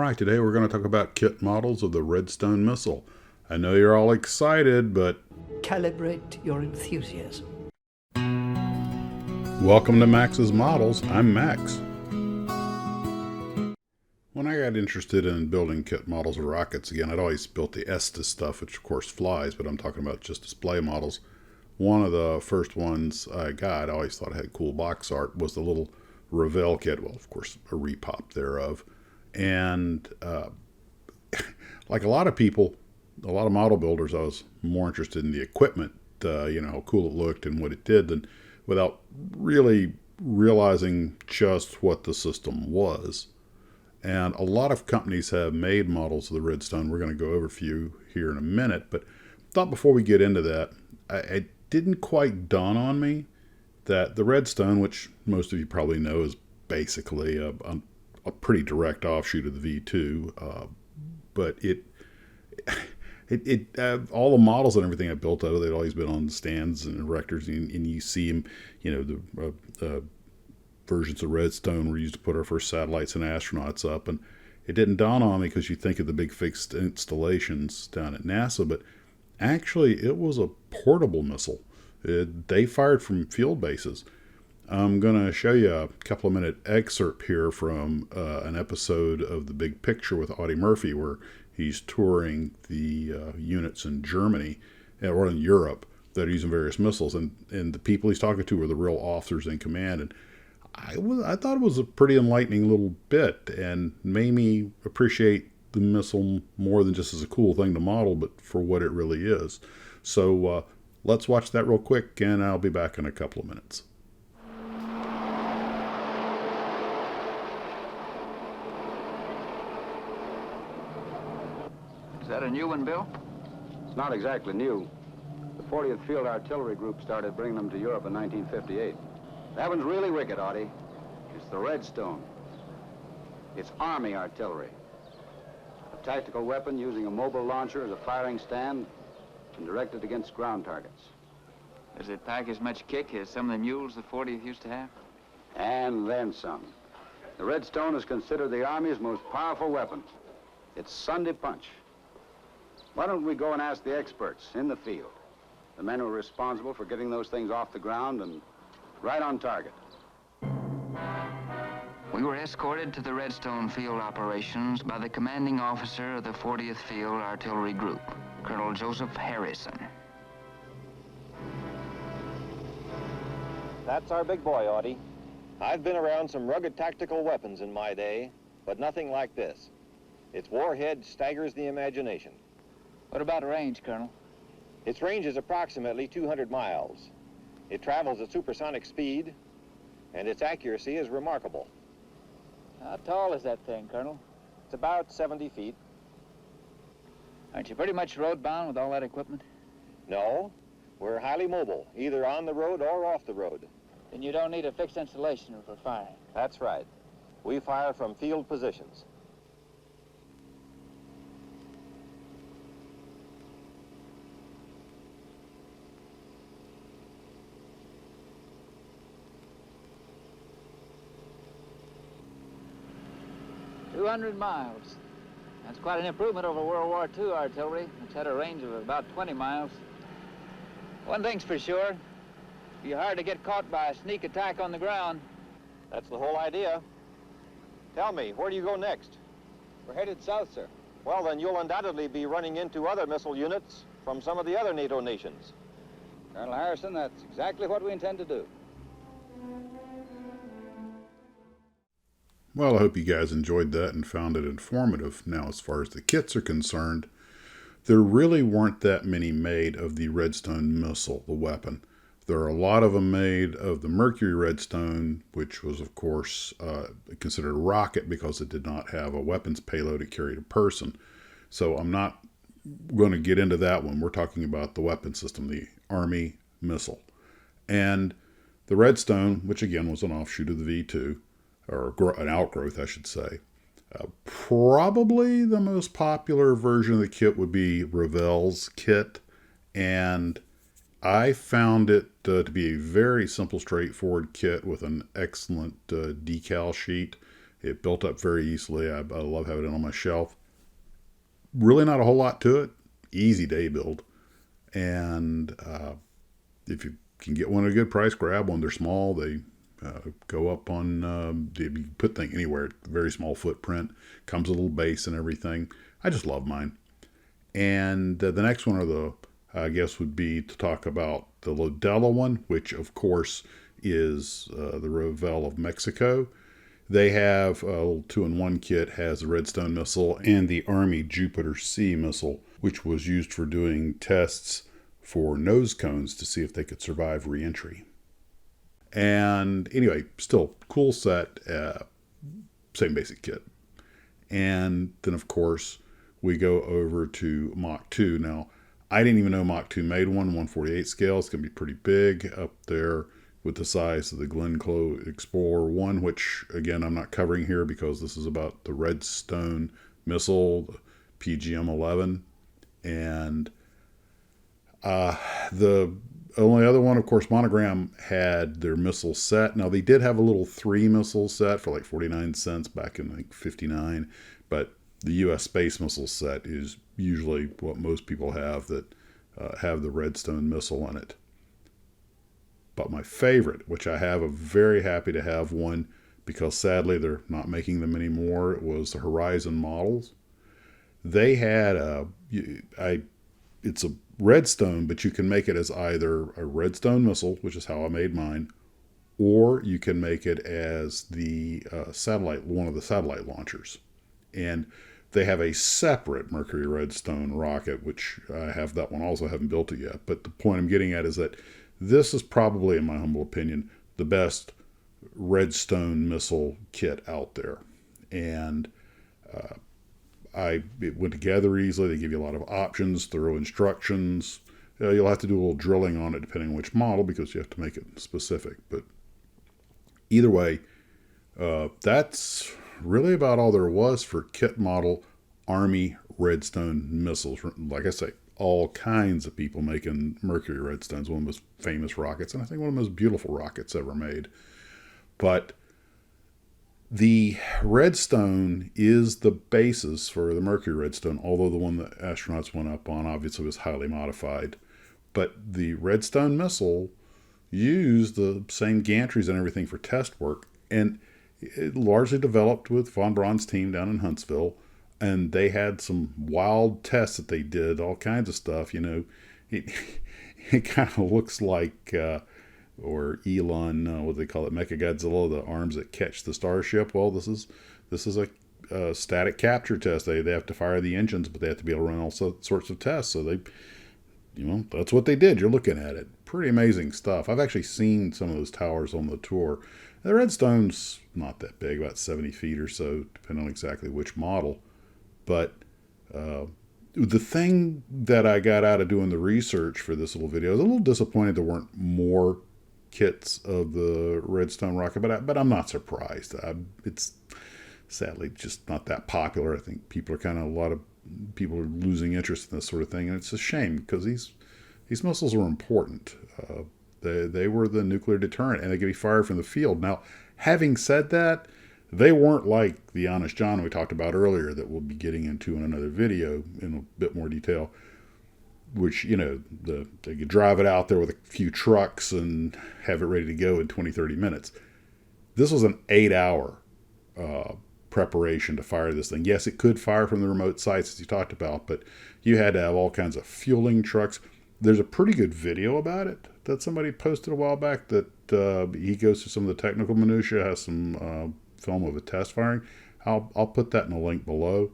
Alright, today we're going to talk about kit models of the Redstone missile. I know you're all excited, but Calibrate your enthusiasm. welcome to Max's Models. I'm Max. When I got interested in building kit models of rockets, again, I'd always built the Estes stuff, which of course flies, but I'm talking about just display models. One of the first ones I got, I always thought it had cool box art, was the little Revell kit. Well, of course, a repop thereof. And like a lot of people, a lot of model builders, I was more interested in the equipment, how cool it looked and what it did, than without really realizing just what the system was. And a lot of companies have made models of the Redstone. We're going to go over a few here in a minute, but thought before we get into that, it didn't quite dawn on me that the Redstone, which most of you probably know is basically a pretty direct offshoot of the V2, but all the models and everything I built out of it, they'd always been on stands and erectors, and you see them, the versions of Redstone were used to put our first satellites and astronauts up, and it didn't dawn on me because you think of the big fixed installations down at NASA, but actually it was a portable missile. They fired from field bases. I'm going to show you a couple of minute excerpt here from an episode of The Big Picture with Audie Murphy, where he's touring the units in Germany or in Europe that are using various missiles, and the people he's talking to are the real officers in command. And I thought it was a pretty enlightening little bit and made me appreciate the missile more than just as a cool thing to model, but for what it really is. So let's watch that real quick, and I'll be back in a couple of minutes. Is that a new one, Bill? It's not exactly new. The 40th Field Artillery Group started bringing them to Europe in 1958. That one's really wicked, Audie. It's the Redstone. It's Army artillery. A tactical weapon using a mobile launcher as a firing stand and directed against ground targets. Does it pack as much kick as some of the mules the 40th used to have? And then some. The Redstone is considered the Army's most powerful weapon. It's Sunday punch. Why don't we go and ask the experts in the field, the men who are responsible for getting those things off the ground and right on target. We were escorted to the Redstone field operations by the commanding officer of the 40th Field Artillery Group, Colonel Joseph Harrison. That's our big boy, Audie. I've been around some rugged tactical weapons in my day, but nothing like this. Its warhead staggers the imagination. What about range, Colonel? Its range is approximately 200 miles. It travels at supersonic speed, and its accuracy is remarkable. How tall is that thing, Colonel? It's about 70 feet. Aren't you pretty much road-bound with all that equipment? No, we're highly mobile, either on the road or off the road. Then you don't need a fixed installation for firing. That's right. We fire from field positions. "200 miles. That's quite an improvement over World War II artillery, which had a range of about 20 miles. One thing's for sure, it'd be hard to get caught by a sneak attack on the ground." That's the whole idea. Tell me, where do you go next? We're headed south, sir. Well, then you'll undoubtedly be running into other missile units from some of the other NATO nations. Colonel Harrison, that's exactly what we intend to do. Well, I hope you guys enjoyed that and found it informative. Now, as far as the kits are concerned, there really weren't that many made of the Redstone missile, the weapon. There are a lot of them made of the Mercury Redstone, which was, of course, considered a rocket because it did not have a weapons payload to carry a person. So I'm not going to get into that one. We're talking about the weapon system, the Army missile. And the Redstone, which again was an offshoot of the V2, or an outgrowth, I should say. Probably the most popular version of the kit would be Revell's kit, and I found it to be a very simple, straightforward kit with an excellent decal sheet It built up very easily. I love having it on my shelf. Really not a whole lot to it. Easy day build. And if you can get one at a good price, grab one. They're small. They go up on, you can put things anywhere. Very small footprint. Comes with a little base and everything. I just love mine. And the next one, I guess, would be to talk about the Lodella one, which of course is the Revell of Mexico. They have a little 2-in-1 kit, has the Redstone missile and the Army Jupiter C missile, which was used for doing tests for nose cones to see if they could survive re-entry. And anyway, still cool set, same basic kit. And then of course we go over to Mach 2. Now, I didn't even know Mach 2 made one, 1/48 scale. It's going to be pretty big up there with the size of the Glencoe Explorer 1, which, again, I'm not covering here because this is about the Redstone missile, the PGM-11. And the only other one, of course, Monogram had their missile set. Now, they did have a little 3 missile set for like 49 cents back in like 59, but the U.S. space missile set is usually what most people have that have the Redstone missile in it. But my favorite, which I have, I'm very happy to have one because sadly they're not making them anymore, was the Horizon Models. They had it's a Redstone, but you can make it as either a Redstone missile, which is how I made mine, or you can make it as the one of the satellite launchers. And they have a separate Mercury Redstone rocket, which I have that one also, haven't built it yet. But the point I'm getting at is that this is probably, in my humble opinion, the best Redstone missile kit out there. And it went together easily. They give you a lot of options, thorough instructions. You'll have to do a little drilling on it depending on which model because you have to make it specific. But either way, that's really about all there was for kit model Army Redstone missiles. Like I say, all kinds of people making Mercury Redstones, one of the most famous rockets, and I think one of the most beautiful rockets ever made. But the Redstone is the basis for the Mercury Redstone, although the one that astronauts went up on obviously was highly modified. But the Redstone missile used the same gantries and everything for test work, and it largely developed with von Braun's team down in Huntsville. And they had some wild tests that they did, all kinds of stuff. You know, it kind of looks like, or Elon, what do they call it, Mechagodzilla, the arms that catch the starship. Well, this is a static capture test. They have to fire the engines, but they have to be able to run all sorts of tests. So that's what they did. You're looking at it. Pretty amazing stuff. I've actually seen some of those towers on the tour. The Redstone's not that big, about 70 feet or so, depending on exactly which model. But the thing that I got out of doing the research for this little video, I was a little disappointed there weren't more kits of the Redstone rocket, but I'm not surprised. It's sadly just not that popular. I think a lot of people are losing interest in this sort of thing, and it's a shame because these missiles were important. They were the nuclear deterrent, and they could be fired from the field. Now, having said that, they weren't like the Honest John we talked about earlier that we'll be getting into in another video in a bit more detail, which, they could drive it out there with a few trucks and have it ready to go in 20, 30 minutes. This was an 8-hour preparation to fire this thing. Yes, it could fire from the remote sites, as you talked about, but you had to have all kinds of fueling trucks. There's a pretty good video about it that somebody posted a while back that he goes through some of the technical minutiae, has some film of a test firing. I'll put that in a link below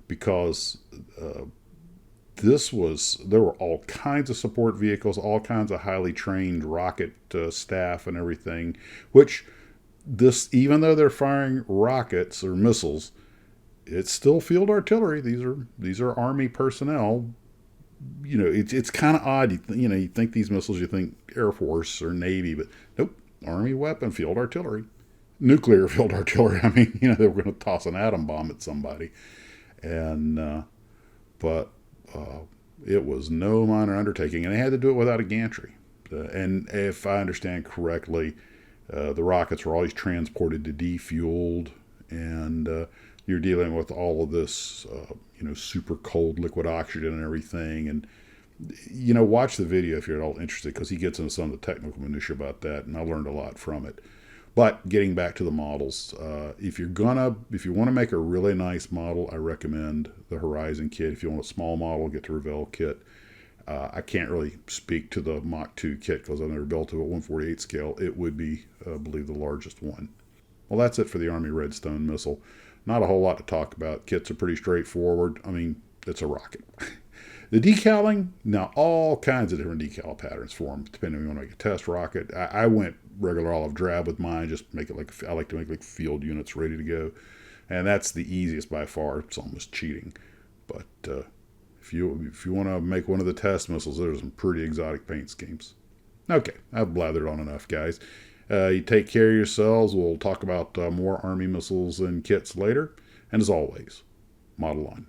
because there were all kinds of support vehicles, all kinds of highly trained rocket staff and everything, which even though they're firing rockets or missiles, it's still field artillery. These are Army personnel. It's kind of odd. You think these missiles, you think Air Force or Navy, but nope, Army weapon, field artillery. Nuclear field artillery. I mean, they were going to toss an atom bomb at somebody. And, but it was no minor undertaking. And they had to do it without a gantry. And if I understand correctly, the rockets were always transported to defueled and you're dealing with all of this, super cold liquid oxygen and everything. And watch the video if you're at all interested, because he gets into some of the technical minutiae about that, and I learned a lot from it. But getting back to the models, if you want to make a really nice model, I recommend the Horizon kit. If you want a small model, get the Revell kit. I can't really speak to the Mach 2 kit because I've never built it at 1/48 scale. It would be, I believe, the largest one. Well, that's it for the Army Redstone missile. Not a whole lot to talk about. Kits are pretty straightforward. I mean, it's a rocket. The decaling, now all kinds of different decal patterns for them, depending on if you want to make a test rocket. I went regular olive drab with mine, just make it I like to make like field units ready to go. And that's the easiest by far. It's almost cheating. But if you want to make one of the test missiles, there's some pretty exotic paint schemes. Okay, I've blathered on enough, guys. You take care of yourselves. We'll talk about more Army missiles and kits later. And as always, model on.